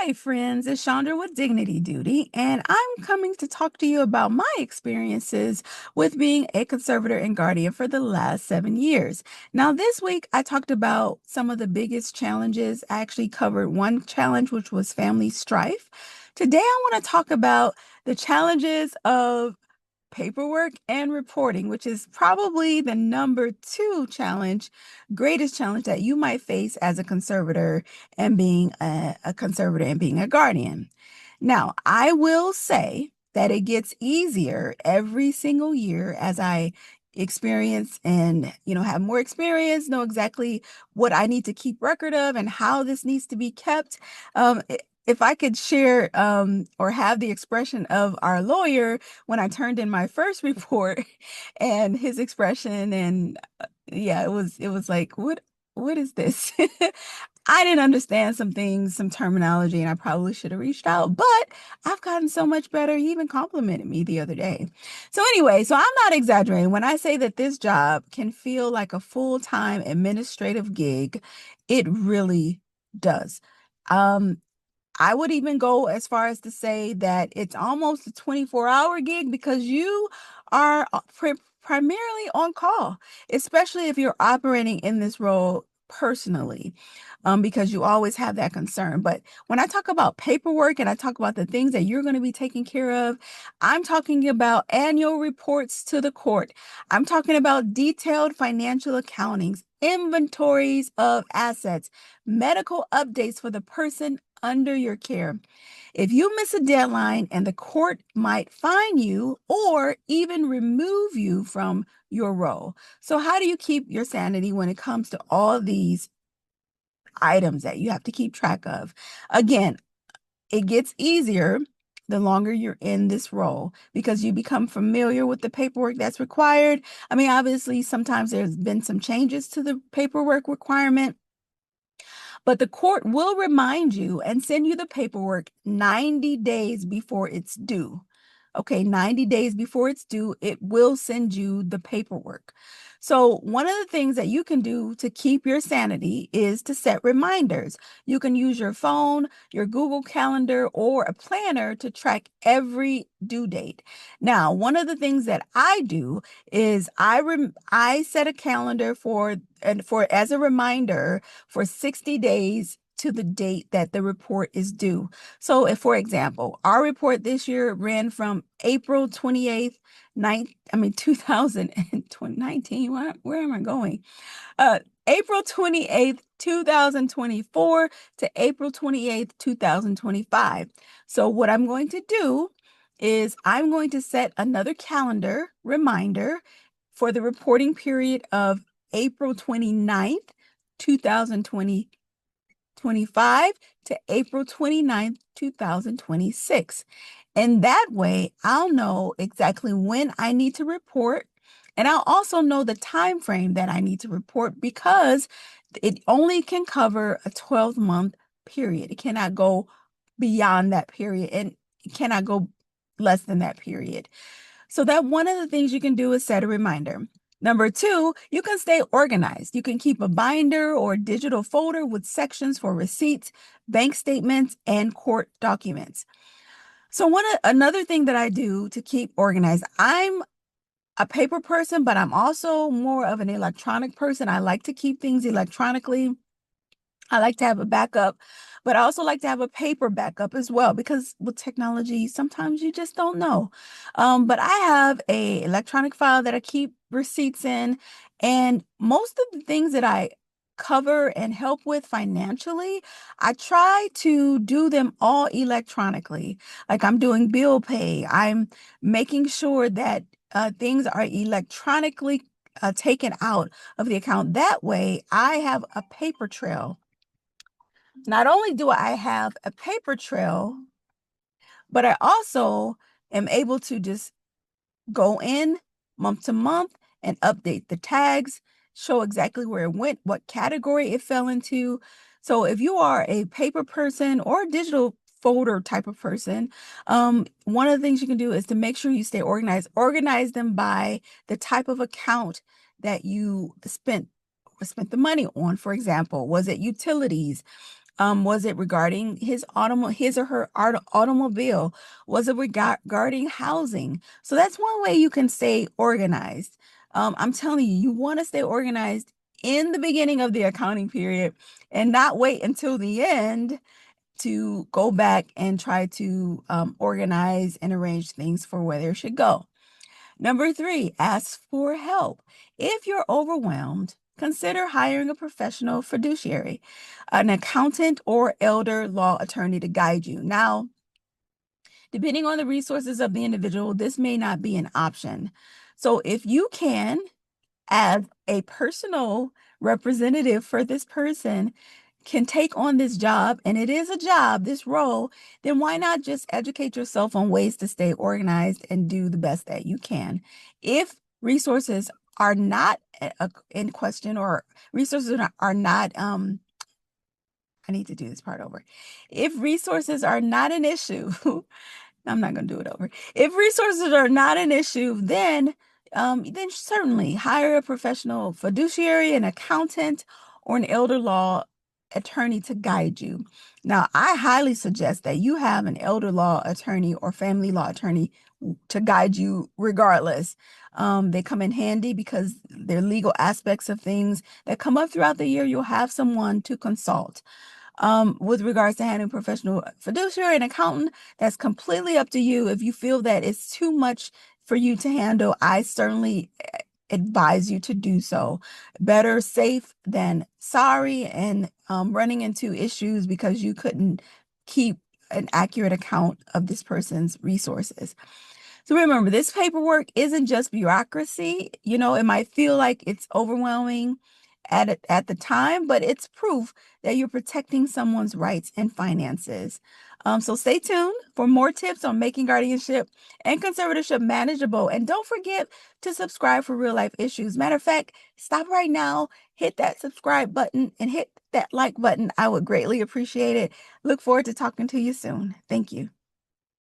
Hi, friends. It's Chandra with Dignity Duty, and I'm coming to talk to you about my experiences with being a conservator and guardian for the last 7 years. Now, this week I talked about some of the biggest challenges. I actually covered one challenge, which was family strife. Today, I want to talk about the challenges of paperwork and reporting, which is probably the number two greatest challenge that you might face as a conservator and being a conservator and being a guardian. Now, I will say that it gets easier every single year as I experience and have more experience, know exactly what I need to keep record of and how this needs to be kept. If I could share or have the expression of our lawyer when I turned in my first report and his expression, and yeah, it was like, what is this? I didn't understand some things, some terminology, and I probably should have reached out, but I've gotten so much better. He even complimented me the other day. So anyway, so I'm not exaggerating when I say that this job can feel like a full-time administrative gig. It really does. Um, I would even go as far as to say that it's almost a 24-hour gig because you are primarily on call, especially if you're operating in this role personally, because you always have that concern. But when I talk about paperwork and I talk about the things that you're going to be taking care of, I'm talking about annual reports to the court. I'm talking about detailed financial accountings, inventories of assets, medical updates for the person under your care. If you miss a deadline and the court might fine you or even remove you from your role. So how do you keep your sanity when it comes to all these items that you have to keep track of? Again, it gets easier the longer you're in this role because you become familiar with the paperwork that's required. I mean, obviously, sometimes there's been some changes to the paperwork requirement, but the court will remind you and send you the paperwork 90 days before it's due. Okay, 90 days before it's due, it will send you the paperwork. So, one of the things that you can do to keep your sanity is to set reminders. You can use your phone, your Google Calendar, or a planner to track every due date. Now, one of the things that I do is I set a calendar for as a reminder for 60 days to the date that the report is due. So if, for example, our report this year ran from April 28th, 2019, where am I going? April 28th, 2024 to April 28th, 2025. So what I'm going to do is I'm going to set another calendar reminder for the reporting period of April 29th, 2025 to April 29th, 2026. And that way, I'll know exactly when I need to report, and I'll also know the time frame that I need to report because it only can cover a 12-month period. It cannot go beyond that period, and it cannot go less than that period. So that one of the things you can do is set a reminder. Number two, you can stay organized. You can keep a binder or digital folder with sections for receipts, bank statements, and court documents. So another thing that I do to keep organized, I'm a paper person, but I'm also more of an electronic person. I like to keep things electronically. I like to have a backup, but I also like to have a paper backup as well because with technology, sometimes you just don't know. But I have a electronic file that I keep receipts in, and most of the things that I cover and help with financially, I try to do them all electronically. Like I'm doing bill pay. I'm making sure that things are electronically taken out of the account. That way, I have a paper trail. Not only do I have a paper trail, but I also am able to just go in month to month and update the tags, show exactly where it went, what category it fell into. So if you are a paper person or a digital folder type of person, one of the things you can do is to make sure you stay organized. Organize them by the type of account that you spent the money on. For example, was it utilities? Was it regarding his or her automobile? Was it regarding housing? So that's one way you can stay organized. I'm telling you, you want to stay organized in the beginning of the accounting period and not wait until the end to go back and try to organize and arrange things for where they should go. Number three, ask for help. If you're overwhelmed, consider hiring a professional fiduciary, an accountant, or elder law attorney to guide you. Now, depending on the resources of the individual, this may not be an option. So, if you can, as a personal representative for this person, can take on this job, and it is a job, this role, then why not just educate yourself on ways to stay organized and do the best that you can? If resources are not in question, or resources are not, I need to do this part over. If resources are not an issue, I'm not going to do it over. If resources are not an issue, then certainly hire a professional fiduciary, an accountant, or an elder law attorney to guide you. Now, I highly suggest that you have an elder law attorney or family law attorney to guide you regardless. They come in handy because they're legal aspects of things that come up throughout the year. You'll have someone to consult. With regards to handling professional fiduciary and accountant, that's completely up to you. If you feel that it's too much for you to handle, I certainly advise you to do so. Better safe than sorry, and running into issues because you couldn't keep an accurate account of this person's resources. So remember, this paperwork isn't just bureaucracy. It might feel like it's overwhelming at the time, but it's proof that you're protecting someone's rights and finances. So stay tuned for more tips on making guardianship and conservatorship manageable. And don't forget to subscribe for real life issues. Matter of fact, stop right now, hit that subscribe button, and hit that like button. I would greatly appreciate it. Look forward to talking to you soon. Thank you.